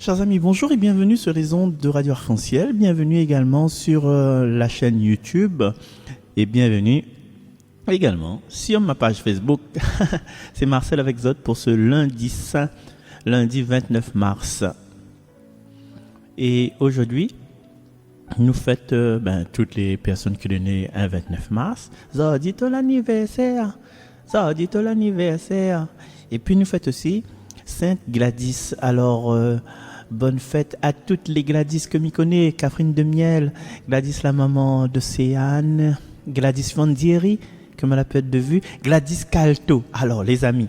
Chers amis, bonjour et bienvenue sur les ondes de Radio Arc-en-Ciel. Bienvenue également sur la chaîne YouTube et bienvenue également sur ma page Facebook. C'est Marcel avec Zot pour ce lundi saint, lundi 29 mars. Et aujourd'hui, nous fêtons toutes les personnes qui sont nées un 29 mars. Zot dit l'anniversaire. Zot dit l'anniversaire. Et puis nous fêtons aussi Sainte Gladys. Alors, bonne fête à toutes les Gladys que m'y connais. Catherine de Miel, Gladys la maman d'Océane, Gladys Fondieri, comme elle a peut-être de vue, Gladys Calto. Alors les amis,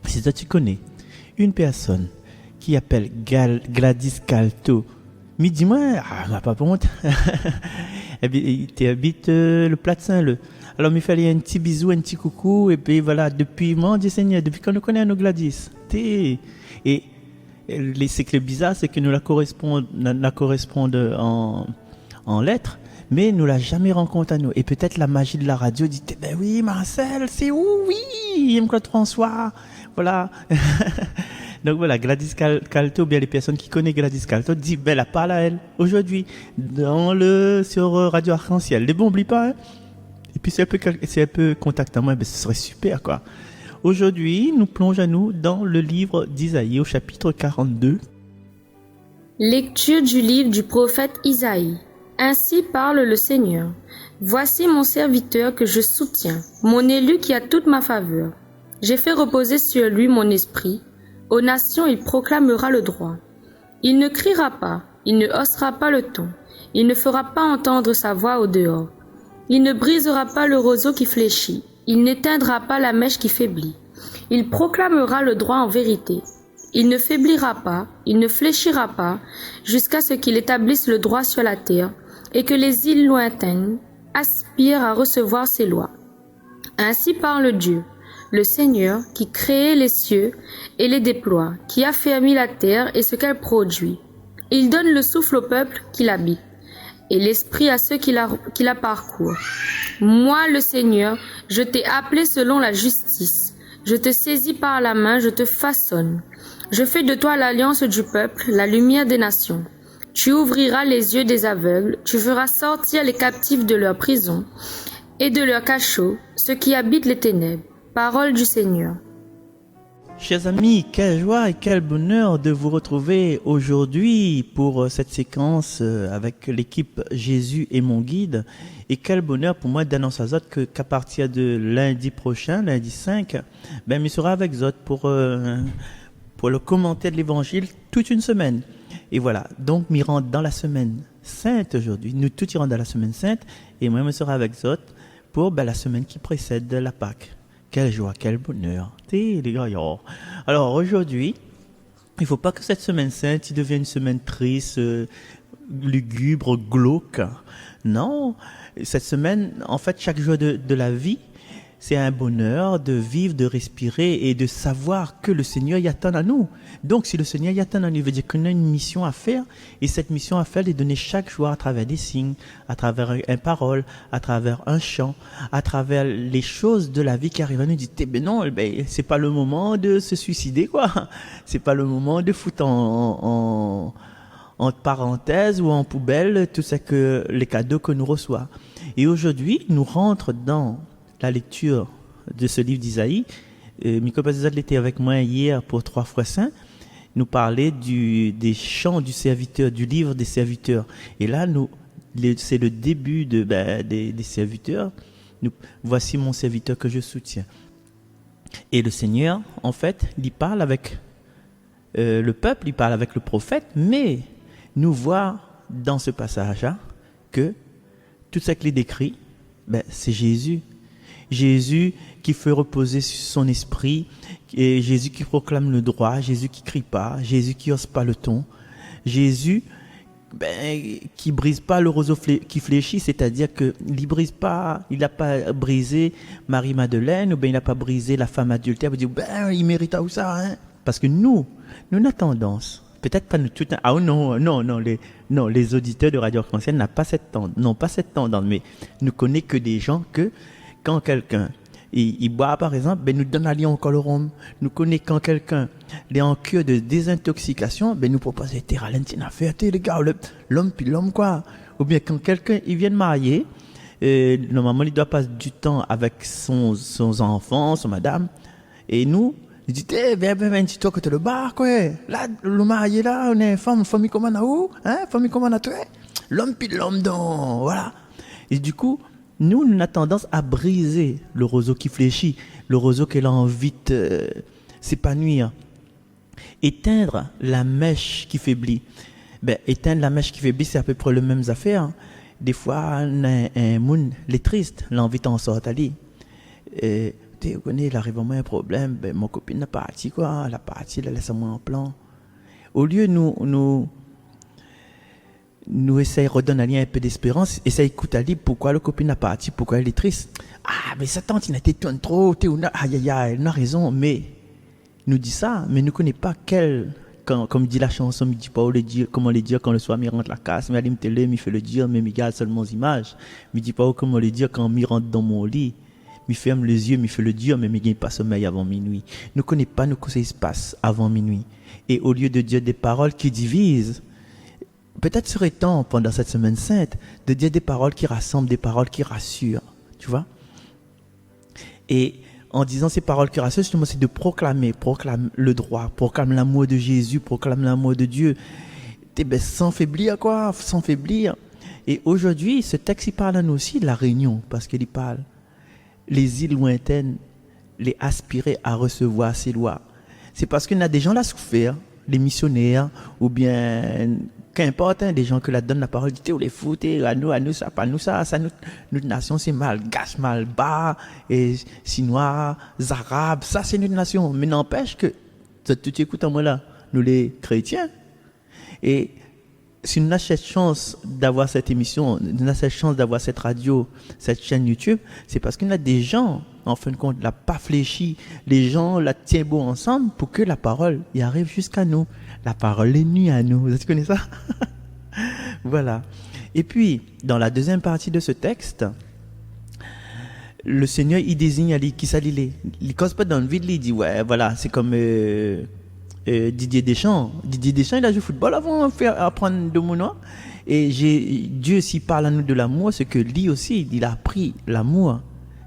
si toi tu connais une personne qui appelle Gladys Calto, mais dis-moi, pas honte, tu habites le Plat de Saint-Leu. Alors il fallait un petit bisou, un petit coucou, et puis voilà, depuis, mon Dieu Seigneur, depuis qu'on nous connaît nos Gladys. Et c'est que le bizarre, c'est que nous la correspondent en lettres, mais nous l'a jamais rencontré à nous. Et peut-être la magie de la radio dit, ben oui, Marcel, c'est où? Oui, Claude François, voilà. Donc voilà, Gladys Calto, bien les personnes qui connaissent Gladys Calto, dit, ben la parle à elle, aujourd'hui, sur Radio Arc-en-Ciel. Les bons, oublie pas, hein. Et puis si elle peut contacter moi, ben ce serait super, quoi. Aujourd'hui, nous plongeons dans le livre d'Isaïe au chapitre 42. Lecture du livre du prophète Isaïe. Ainsi parle le Seigneur. Voici mon serviteur que je soutiens, mon élu qui a toute ma faveur. J'ai fait reposer sur lui mon esprit. Aux nations, il proclamera le droit. Il ne criera pas, il ne haussera pas le ton, il ne fera pas entendre sa voix au dehors. Il ne brisera pas le roseau qui fléchit. Il n'éteindra pas la mèche qui faiblit. Il proclamera le droit en vérité. Il ne faiblira pas, il ne fléchira pas, jusqu'à ce qu'il établisse le droit sur la terre, et que les îles lointaines aspirent à recevoir ses lois. Ainsi parle Dieu, le Seigneur, qui crée les cieux et les déploie, qui affermit la terre et ce qu'elle produit. Il donne le souffle au peuple qui l'habite, et l'esprit à ceux qui la parcourent. Moi, le Seigneur, je t'ai appelé selon la justice. Je te saisis par la main, je te façonne. Je fais de toi l'alliance du peuple, la lumière des nations. Tu ouvriras les yeux des aveugles, tu feras sortir les captifs de leur prison et de leur cachot, ceux qui habitent les ténèbres. Parole du Seigneur. Chers amis, quelle joie et quel bonheur de vous retrouver aujourd'hui pour cette séquence avec l'équipe Jésus et mon guide. Et quel bonheur pour moi d'annoncer à Zot qu'à partir de lundi prochain, lundi 5, il sera avec Zot pour le commentaire de l'évangile toute une semaine. Et voilà, donc m'y rentre dans la semaine sainte aujourd'hui. Nous tous y rentrons dans la semaine sainte et moi je serai avec Zot pour la semaine qui précède la Pâque. Quelle joie, quel bonheur. Les gars, alors aujourd'hui, il ne faut pas que cette semaine sainte devienne une semaine triste, lugubre, glauque. Non, cette semaine, en fait, chaque jour de la vie, c'est un bonheur de vivre, de respirer et de savoir que le Seigneur y attend à nous. Donc, si le Seigneur y attend à nous, il veut dire qu'on a une mission à faire. Et cette mission à faire, est donnée chaque jour à travers des signes, à travers une parole, à travers un chant, à travers les choses de la vie qui arrivent à nous. Dit, non, c'est pas le moment de se suicider, quoi. C'est pas le moment de foutre en parenthèse ou en poubelle tout ça que les cadeaux que nous reçoivons. Et aujourd'hui, nous rentrons dans la lecture de ce livre d'Isaïe. Miko Pazazad était avec moi hier pour 3 fois Saint. Nous parlait des chants du serviteur, du livre des serviteurs. Et là, c'est le début des serviteurs. Voici mon serviteur que je soutiens. Et le Seigneur, en fait, il parle avec le peuple, il parle avec le prophète, mais nous voit dans ce passage-là que tout ce qu'il décrit, c'est Jésus. Jésus qui fait reposer sur son esprit, et Jésus qui proclame le droit, Jésus qui crie pas, Jésus qui hausse pas le ton, Jésus qui brise pas le roseau qui fléchit, c'est-à-dire que il n'a pas brisé Marie-Madeleine, ou bien il n'a pas brisé la femme adultère, vous dites il mérite tout ça, hein? Parce que nous avons tendance, peut-être pas nous tout, les auditeurs de Radio Arc-en-Ciel n'ont pas cette tendance, mais nous connaissons que des gens que quand quelqu'un il boit par exemple, ben nous donne à lien encore le rhum. Nous connaissons quand quelqu'un est en cure de désintoxication, ben nous propose des ralentir affaire, les gars, l'homme puis l'homme quoi. Ou bien quand quelqu'un il vient de marier, normalement il doit passer du temps avec son enfant, son madame, et nous il dit viens tu toi côté le bar quoi. Là le marié là, on est famille comment à où, hein, famille comment à toi, l'homme puis l'homme donc voilà. Et du coup nous, on a tendance à briser le roseau qui fléchit, le roseau qui a envie de s'épanouir. Éteindre la mèche qui faiblit. Ben, éteindre la mèche qui faiblit, c'est à peu près les mêmes affaires. Des fois, un monde, les triste, l'envie d'en sortir. Tu connais, il arrive à moi un problème, ben, mon copine n'a pas parti, quoi. Elle a parti, elle laisse moi en plan. Au lieu, nous essayons de redonner un peu d'espérance, essayons d'écouter à lui pourquoi le copine n'a pas parti, pourquoi elle est triste. Ah, mais sa tante, il a été trop, aïe, elle a raison, mais nous dit ça, mais nous ne connaissons pas comme dit la chanson, il dit pas comment le dire quand le soir, il rentre la casse, mais il me télé, il fait le dire, mais il garde seulement les images. Il dit pas comment le dire quand il rentre dans mon lit, il ferme les yeux, il fait le dire, mais il n'y a pas sommeil avant minuit. Nous ne connaissons pas ce qui se passe avant minuit. Et au lieu de dire des paroles qui divisent, peut-être serait temps, pendant cette semaine sainte, de dire des paroles qui rassemblent, des paroles qui rassurent. Tu vois? Et en disant ces paroles qui rassurent, justement, c'est de proclamer le droit, proclamer l'amour de Jésus, proclamer l'amour de Dieu. Sans faiblir, quoi, sans faiblir. Et aujourd'hui, ce texte, il parle à nous aussi de la Réunion, parce qu'il parle. Les îles lointaines, les aspirer à recevoir ces lois. C'est parce qu'il y a des gens là souffert, les missionnaires, ou bien qu'importe, des gens que la donne la parole, dit, ou les foutent, à nous, ça, pas nous, ça, notre nation, c'est malgache, malbas, et chinois, arabes, ça, c'est notre nation. Mais n'empêche que, tu écoutes en moi là, nous les chrétiens, et si nous avons cette chance d'avoir cette émission, nous avons cette chance d'avoir cette radio, cette chaîne YouTube, c'est parce qu'il y a des gens, en fin de compte, la pas fléchi, les gens la tiennent beau ensemble pour que la parole y arrive jusqu'à nous. La parole est nue à nous. Vous connaissez ça? Voilà. Et puis, dans la deuxième partie de ce texte, le Seigneur, il désigne Ali, qui ça il est. Il cause pas dans le vide, il dit, ouais, voilà, c'est comme Didier Deschamps. Didier Deschamps, il a joué au football avant de faire apprendre de mon nom. Et Dieu, s'il parle à nous de l'amour, c'est que lui aussi, il a appris l'amour.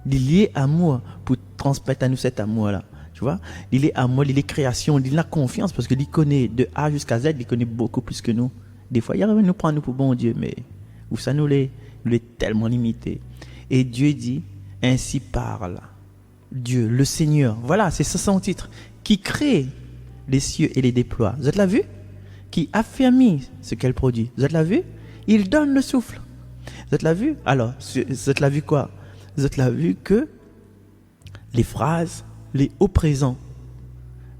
Il est lié amour pour transmettre à nous cet amour-là. Tu vois, il est amour, il est création, il a confiance parce qu'il connaît de A jusqu'à Z, il connaît beaucoup plus que nous. Des fois, il arrive à nous prendre pour bon Dieu, mais où ça nous est tellement limité. Et Dieu dit, ainsi parle Dieu, le Seigneur. Voilà, c'est ça son titre. Qui crée les cieux et les déploie. Vous l'avez vu? Qui affirme ce qu'elle produit. Vous l'avez vu? Il donne le souffle. Vous l'avez vu? Alors, vous l'avez vu quoi? Vous l'avez vu que les phrases, les hauts présents.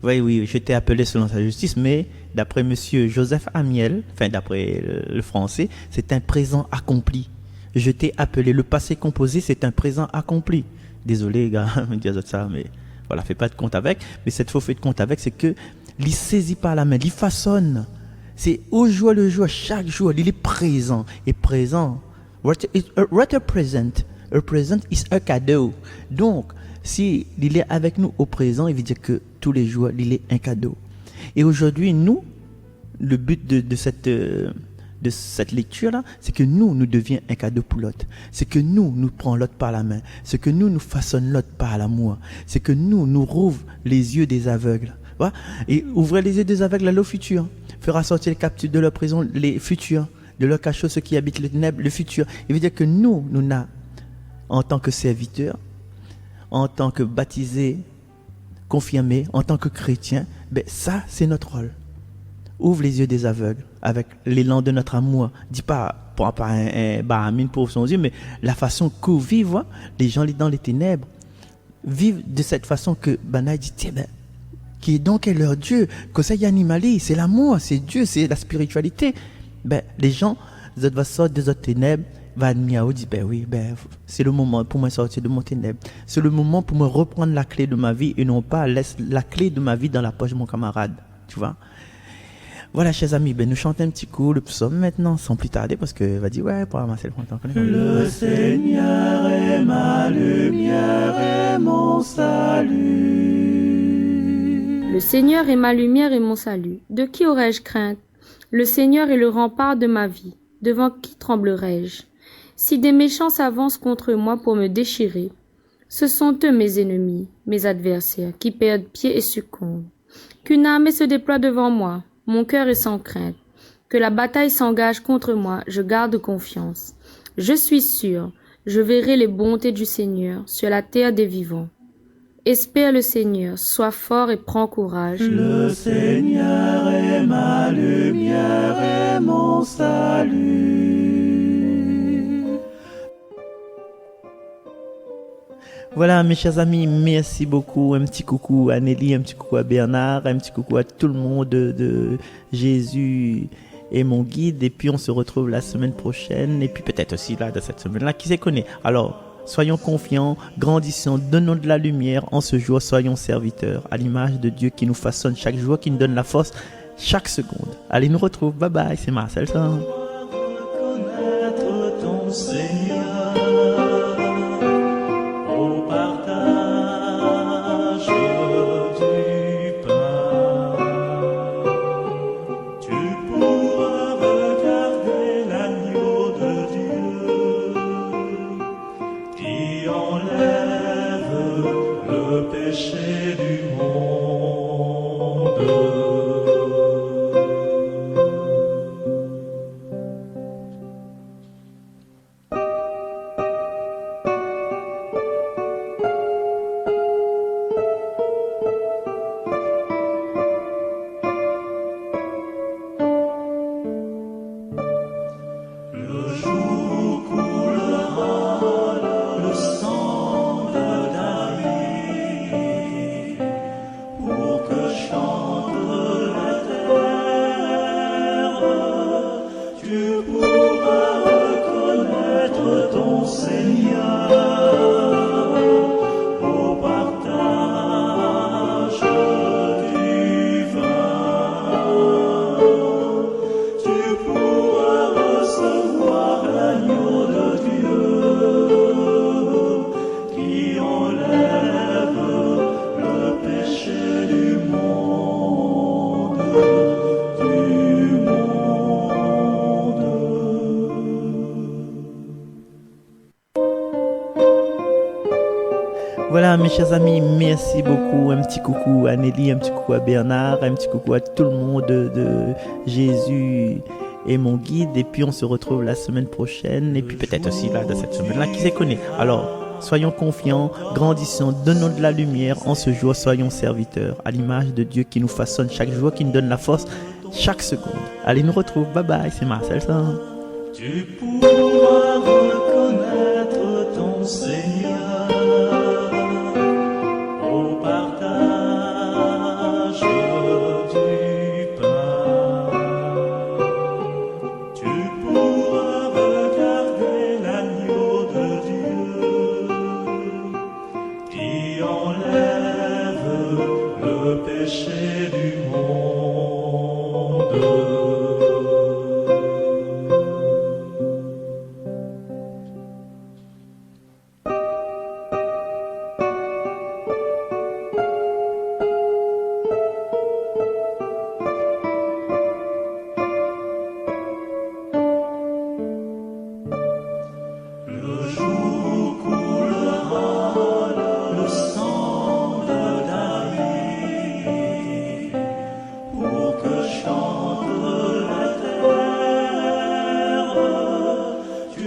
Oui, je t'ai appelé selon sa justice, mais d'après monsieur Joseph Amiel, enfin d'après le français, c'est un présent accompli. Je t'ai appelé. Le passé composé, c'est un présent accompli. Désolé, gars, me dire ça, mais voilà, fais pas de compte avec. Mais cette fois, fait de compte avec, c'est que il saisit par la main, il façonne. C'est au jour le jour, chaque jour, il est présent. Et présent, what a present? A present is a cadeau. Donc, si il est avec nous au présent, il veut dire que tous les jours, il est un cadeau. Et aujourd'hui, nous, le but de cette lecture-là, c'est que nous devions un cadeau pour l'autre. C'est que nous prenons l'autre par la main. C'est que nous façonnons l'autre par l'amour. C'est que nous rouvre les yeux des aveugles. Voilà? Et ouvrir les yeux des aveugles à l'eau futur. Fera sortir les captifs de leur prison, les futurs. De leur cachot, ceux qui habitent le ténèbre, le futur. Il veut dire que nous en tant que serviteurs, en tant que baptisés, confirmés, en tant que chrétiens, ben ça, c'est notre rôle. Ouvre les yeux des aveugles avec l'élan de notre amour. Dis pas, pour un bahamine pour son yeux, mais la façon que vivent les gens dans les ténèbres, vivent de cette façon que Bana dit, tiens, ben, qui est donc leur Dieu, que ça y animali, c'est l'amour, c'est Dieu, c'est la spiritualité. Ben, les gens, ils vont sortir des autres ténèbres, va admirer, dit, ben oui, ben, c'est le moment pour moi de sortir de mon ténèbre. C'est le moment pour me reprendre la clé de ma vie et non pas laisser la clé de ma vie dans la poche de mon camarade. Tu vois? Voilà, chers amis, ben nous chantons un petit coup le psaume maintenant, sans plus tarder, parce que va dire ouais, pour ramasser le printemps. Le Seigneur est ma lumière et mon salut. Le Seigneur est ma lumière et mon salut. De qui aurais-je crainte? Le Seigneur est le rempart de ma vie. Devant qui tremblerais-je? Si des méchants s'avancent contre moi pour me déchirer, ce sont eux mes ennemis, mes adversaires, qui perdent pied et succombent. Qu'une armée se déploie devant moi, mon cœur est sans crainte. Que la bataille s'engage contre moi, je garde confiance. Je suis sûr, je verrai les bontés du Seigneur sur la terre des vivants. Espère le Seigneur, sois fort et prends courage. Le Seigneur est ma lumière et mon salut. Voilà, mes chers amis, merci beaucoup. Un petit coucou à Nelly, un petit coucou à Bernard, un petit coucou à tout le monde de Jésus et mon guide. Et puis, on se retrouve la semaine prochaine. Et puis, peut-être aussi là, de cette semaine-là, qui s'y connaît. Alors, soyons confiants, grandissons, donnons de la lumière en ce jour. Soyons serviteurs à l'image de Dieu qui nous façonne chaque jour, qui nous donne la force chaque seconde. Allez, nous retrouve. Bye bye, c'est Marcel San. Reconnaître ton Seigneur. Voilà, mes chers amis, merci beaucoup. Un petit coucou à Nelly, un petit coucou à Bernard, un petit coucou à tout le monde de Jésus et mon guide. Et puis, on se retrouve la semaine prochaine. Et puis, peut-être aussi là, de cette semaine-là, qui s'y connaît. Alors, soyons confiants, grandissons, donnons de la lumière en ce jour. Soyons serviteurs à l'image de Dieu qui nous façonne chaque jour, qui nous donne la force chaque seconde. Allez, nous retrouve. Bye bye, c'est Marcel San. Tu pourras reconnaître ton Seigneur au partage du pain. Tu pourras regarder l'agneau de Dieu qui enlève le péché du monde. Tu